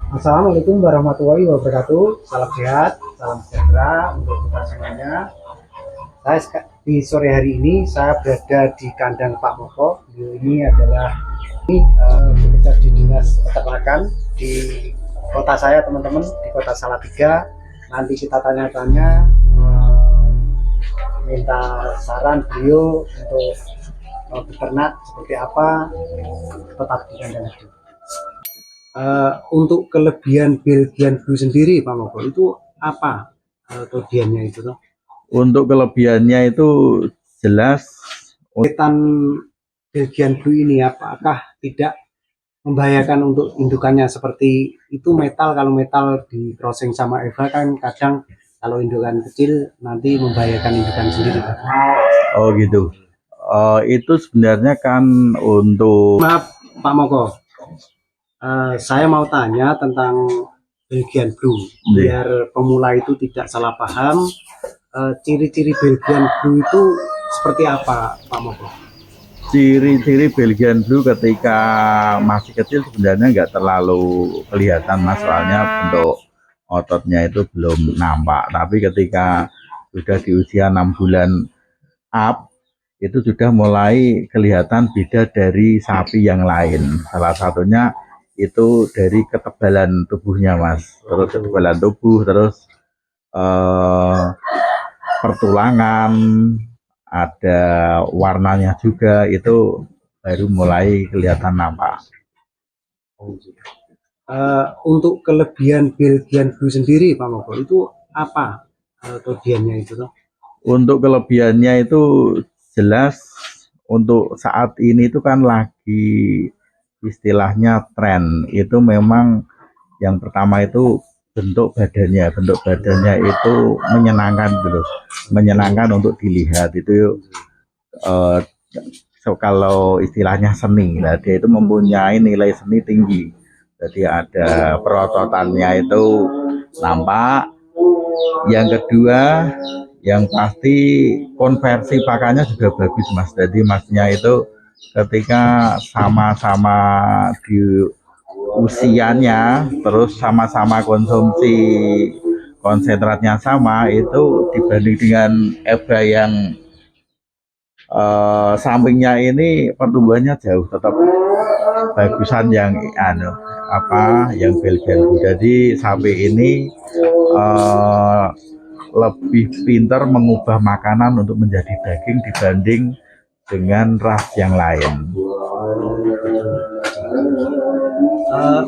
Assalamualaikum warahmatullahi wabarakatuh. Salam sehat, salam sejahtera untuk kita semuanya. Di sore hari ini saya berada di kandang Pak Moko. Ini adalah bekerja di dinas peternakan di kota saya, teman-teman, di kota Salatiga. Nanti kita tanya-tanya, minta saran beliau untuk beternak seperti apa, tetap di kandang itu. Untuk kelebihan Belgian Blue sendiri, Pak Moko, itu apa kelebihannya itu? Untuk kelebihannya itu jelas Ketan Belgian Blue ini apakah tidak membahayakan untuk indukannya, seperti itu metal, kalau metal di crossing sama Eva kan kadang kalau indukan kecil nanti membahayakan indukan sendiri, Pak. Oh gitu. Itu sebenarnya kan untuk Maaf Pak Moko, saya mau tanya tentang Belgian Blue biar pemula itu tidak salah paham. Ciri-ciri Belgian Blue itu seperti apa, Pak Moko? ciri-ciri Belgian Blue ketika masih kecil sebenarnya nggak terlalu kelihatan mas, soalnya bentuk ototnya itu belum nampak. Tapi ketika sudah di usia 6 bulan up, itu sudah mulai kelihatan beda dari sapi yang lain. Salah satunya itu dari ketebalan tubuhnya mas, terus ketebalan tubuh, terus pertulangan, ada warnanya juga, itu baru mulai kelihatan nampak. Untuk kelebihan Belgian Blue sendiri, Pak Moko, itu apa kelebihannya itu? Untuk kelebihannya itu jelas untuk saat ini itu kan lagi istilahnya tren, itu memang yang pertama itu bentuk badannya itu menyenangkan gitu, menyenangkan untuk dilihat. Itu kalau istilahnya seni lah, dia itu mempunyai nilai seni tinggi. Jadi ada perototannya itu nampak. Yang kedua, yang pasti konversi pakannya juga bagus mas. Jadi masnya itu ketika sama-sama di usianya, terus sama-sama konsumsi konsentratnya sama, itu dibanding dengan Eva yang sampingnya ini pertumbuhannya jauh tetap bagusan yang yang Belgian Blue. Jadi sapi ini lebih pintar mengubah makanan untuk menjadi daging dibanding dengan ras yang lain.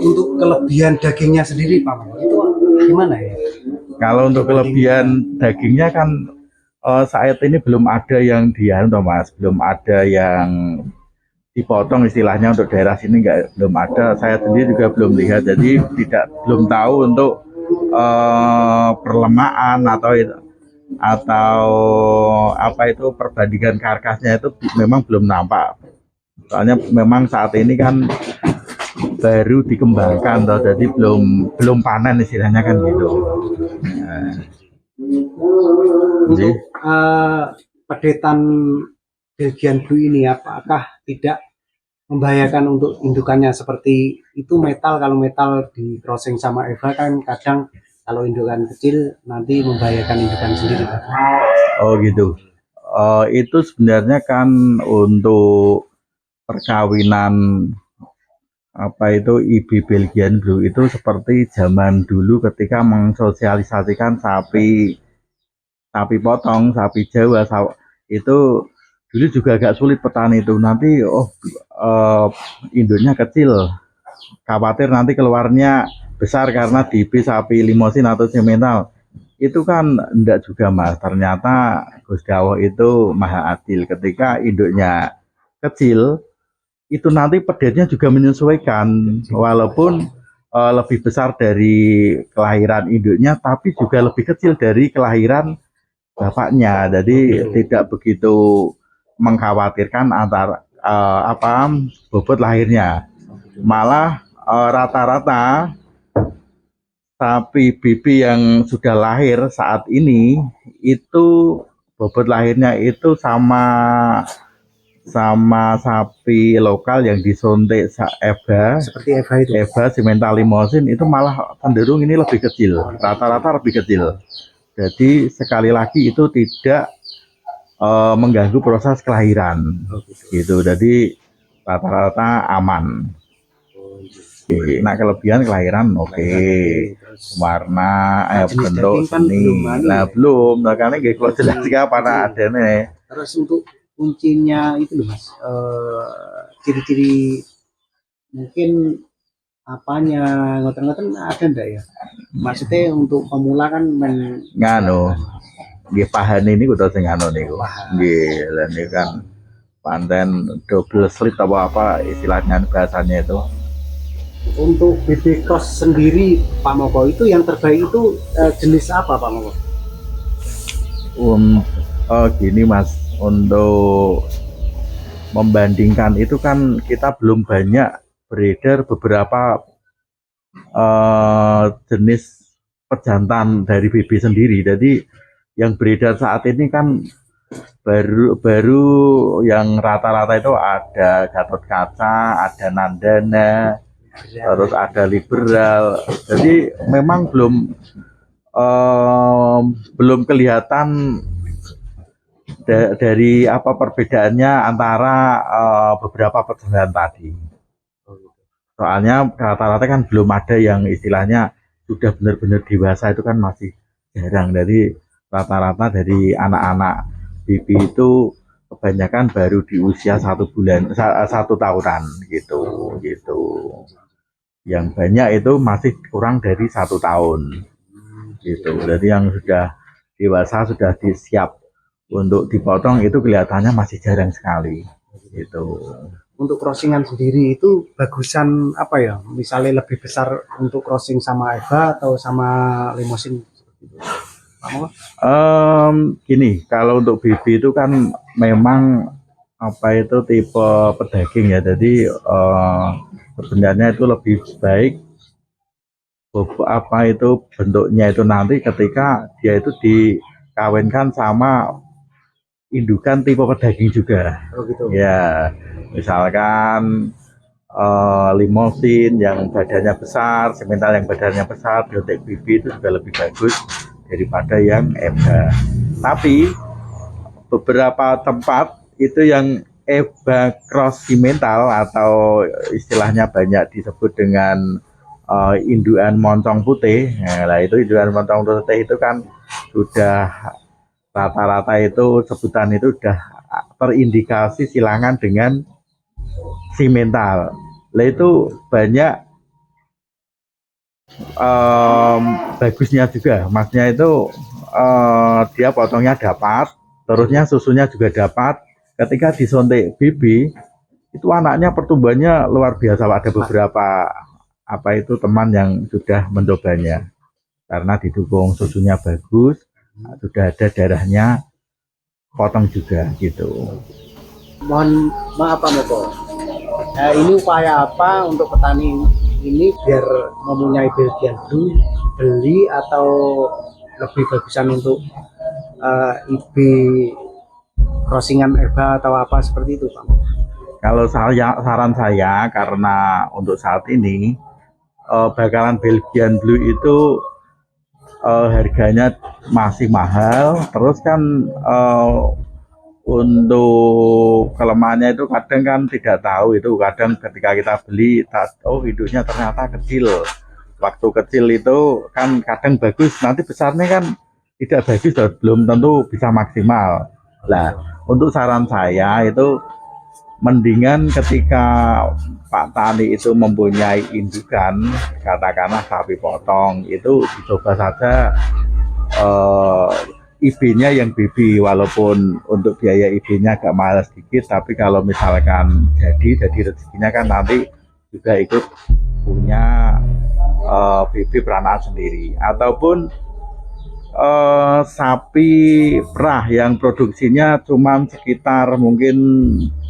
Untuk kelebihan dagingnya sendiri, Pak Moko, itu gimana ya? Kalau untuk kelebihan dagingnya kan saat ini belum ada yang mas, belum ada yang dipotong istilahnya. Untuk daerah sini belum ada, saya sendiri juga belum lihat, jadi belum tahu untuk perlemaan atau apa itu perbandingan karkasnya, itu memang belum nampak. Soalnya memang saat ini kan baru dikembangkan toh, jadi belum panen istilahnya kan gitu. Nah, untuk pedetan Belgian Blue ini apakah tidak membahayakan untuk indukannya, seperti itu metal, kalau metal di crossing sama Eva kan kadang kalau indukan kecil nanti membahayakan indukan sendiri, Pak. Oh gitu. Itu sebenarnya kan untuk perkawinan IB Belgian Blue itu seperti zaman dulu ketika mensosialisasikan sapi potong, sapi Jawa, itu dulu juga agak sulit petani itu. Nanti induknya kecil, khawatir nanti keluarnya besar karena DB sapi limosin atau semental. Itu kan enggak juga mas, ternyata Gus Dawo itu maha adil. Ketika induknya kecil, itu nanti pedetnya juga menyesuaikan, walaupun lebih besar dari kelahiran induknya, tapi juga lebih kecil dari kelahiran bapaknya. Jadi tidak begitu mengkhawatirkan antara bobot lahirnya. Malah rata-rata sapi bibi yang sudah lahir saat ini itu bobot lahirnya itu sama sama sapi lokal yang disuntik Seperti Eva itu. Eva Simental Limosin itu malah cenderung ini lebih kecil, rata-rata lebih kecil. Jadi sekali lagi itu tidak mengganggu proses kelahiran, gitu. Jadi rata-rata aman. Nah kelebihan kelahiran oke. Warna bentuk seni nah belum makanya gak kalau jelas apa ada nih. Terus untuk kuncinya itu loh Mas, ciri-ciri mungkin apanya ngoten-ngoten ada ndak ya? Maksudnya untuk pemula kan nganu nggih pahan ini kudu sing anu niku. Nggih, lan ini kan panten double slit apa istilahnya bahasanya itu. Untuk BB Cross sendiri Pak Moko itu yang terbaik itu jenis apa Pak Moko? Gini Mas, untuk membandingkan itu kan kita belum banyak beredar beberapa jenis pejantan dari BB sendiri. Jadi yang beredar saat ini kan baru yang rata-rata itu ada Gatot Kaca, ada Nandana, terus ada liberal. Jadi memang belum kelihatan dari apa perbedaannya antara beberapa pejantan tadi. Soalnya rata-rata kan belum ada yang istilahnya sudah benar-benar dewasa, itu kan masih jarang. Jadi rata-rata dari anak-anak BB itu kebanyakan baru di usia 1 tahunan gitu. Yang banyak itu masih kurang dari 1 tahun gitu. Jadi yang sudah dewasa sudah disiap untuk dipotong itu kelihatannya masih jarang sekali gitu. Untuk crossingan sendiri itu bagusan apa ya? Misalnya lebih besar untuk crossing sama Eva atau sama Limosin? Gini, kalau untuk BB itu kan memang apa itu tipe pedaging ya. Jadi sebenarnya itu lebih baik apa itu bentuknya itu nanti ketika dia itu dikawinkan sama indukan tipe pedaging juga. Oh gitu. Ya, misalkan Limosin yang badannya besar, Simental yang badannya besar, Biotek BB itu juga lebih bagus daripada yang Eva. Tapi beberapa tempat itu yang Eva Cross Simental atau istilahnya banyak disebut dengan induan moncong putih. Nah, itu induan moncong putih itu kan sudah rata-rata itu sebutan itu sudah terindikasi silangan dengan Simental. Lah itu banyak bagusnya juga, maksudnya itu dia potongnya dapat, terusnya susunya juga dapat. Ketika disuntik BB itu anaknya pertumbuhannya luar biasa. Ada beberapa apa itu teman yang sudah mencobanya karena didukung susunya bagus, sudah ada darahnya potong juga gitu. Mohon maaf Pak Moko, ini upaya apa untuk petani ini biar mempunyai Belgian Blue beli atau lebih bagusan untuk IB crossingan Eva atau apa seperti itu Pak? Kalau saran saya karena untuk saat ini bakalan Belgian Blue itu harganya masih mahal, terus kan untuk kelemahannya itu kadang kan tidak tahu, itu kadang ketika kita beli hidupnya ternyata kecil. Waktu kecil itu kan kadang bagus, nanti besarnya kan tidak bagus, belum tentu bisa maksimal. Nah, untuk saran saya itu mendingan ketika Pak Tani itu mempunyai indukan, katakanlah sapi potong, itu dicoba saja IB-nya yang BB, walaupun untuk biaya IB-nya agak mahal sedikit, tapi kalau misalkan jadi rezekinya kan nanti juga ikut punya BB peranaan sendiri. Ataupun sapi perah yang produksinya cuma sekitar mungkin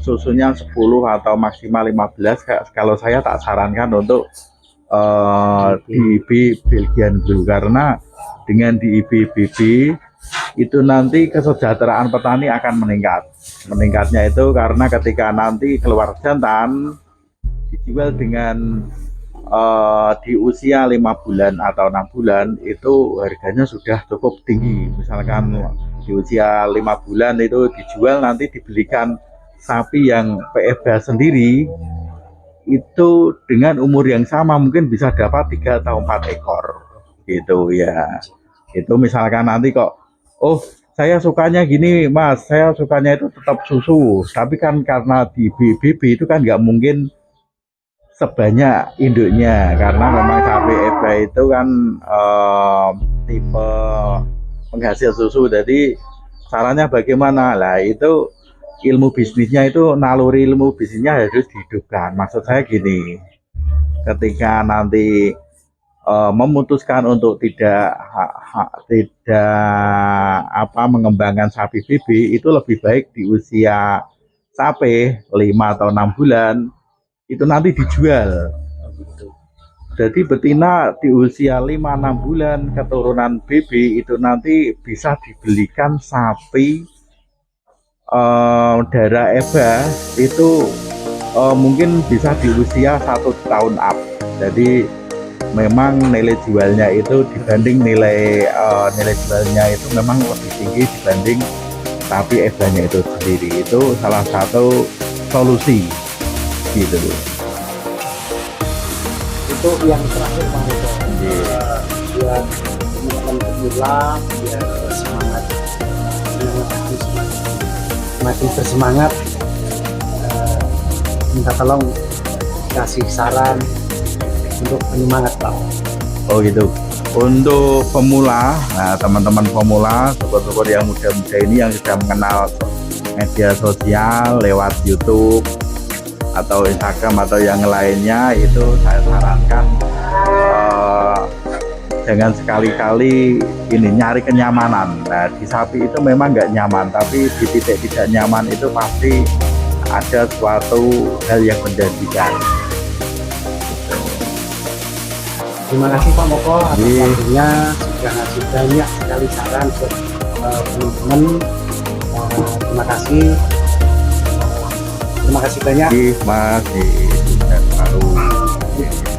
susunya 10 atau maksimal 15, kalau saya tak sarankan untuk di IB Belgian Blue, karena dengan di IB BB itu nanti kesejahteraan petani akan meningkat. Meningkatnya itu karena ketika nanti keluar jantan dijual dengan di usia 5 bulan atau 6 bulan itu harganya sudah cukup tinggi. Misalkan di usia 5 bulan itu dijual, nanti dibelikan sapi yang PFH sendiri itu dengan umur yang sama mungkin bisa dapat 3 atau 4 ekor gitu ya. Itu misalkan nanti kok, oh saya sukanya gini mas, saya sukanya itu tetap susu, tapi kan karena di BBB itu kan nggak mungkin sebanyak induknya, karena memang sapi FA itu kan tipe penghasil susu. Jadi caranya bagaimana lah, itu ilmu bisnisnya, itu naluri ilmu bisnisnya harus dihidupkan. Maksud saya gini, ketika nanti memutuskan untuk tidak mengembangkan sapi BB, itu lebih baik di usia sapi 5 atau 6 bulan itu nanti dijual. Jadi betina di usia 5-6 bulan keturunan BB itu nanti bisa dibelikan sapi darah EBA itu mungkin bisa di usia 1 tahun up. Jadi memang nilai jualnya itu dibanding nilai jualnya itu memang lebih tinggi dibanding sapi EBA-nya itu sendiri. Itu salah satu solusi gitu. Itu yang terakhir Bang Riko. Buat teman-teman pemula biar semangat, makin bersemangat, minta tolong kasih saran untuk penyemangat Pak. Oh gitu. Untuk pemula, nah teman-teman pemula, sobat-sobat yang muda-muda ini yang sudah mengenal media sosial lewat YouTube atau Instagram atau yang lainnya, itu saya sarankan jangan sekali-kali ini nyari kenyamanan. Nah di sapi itu memang nggak nyaman, tapi di titik tidak nyaman itu pasti ada suatu hal yang menjanjikan. Terima kasih Pak Moko atas waktunya, sudah ngasih banyak sekali saran buat teman-teman. Terima kasih. Terima kasih banyak. Terima kasih Mas.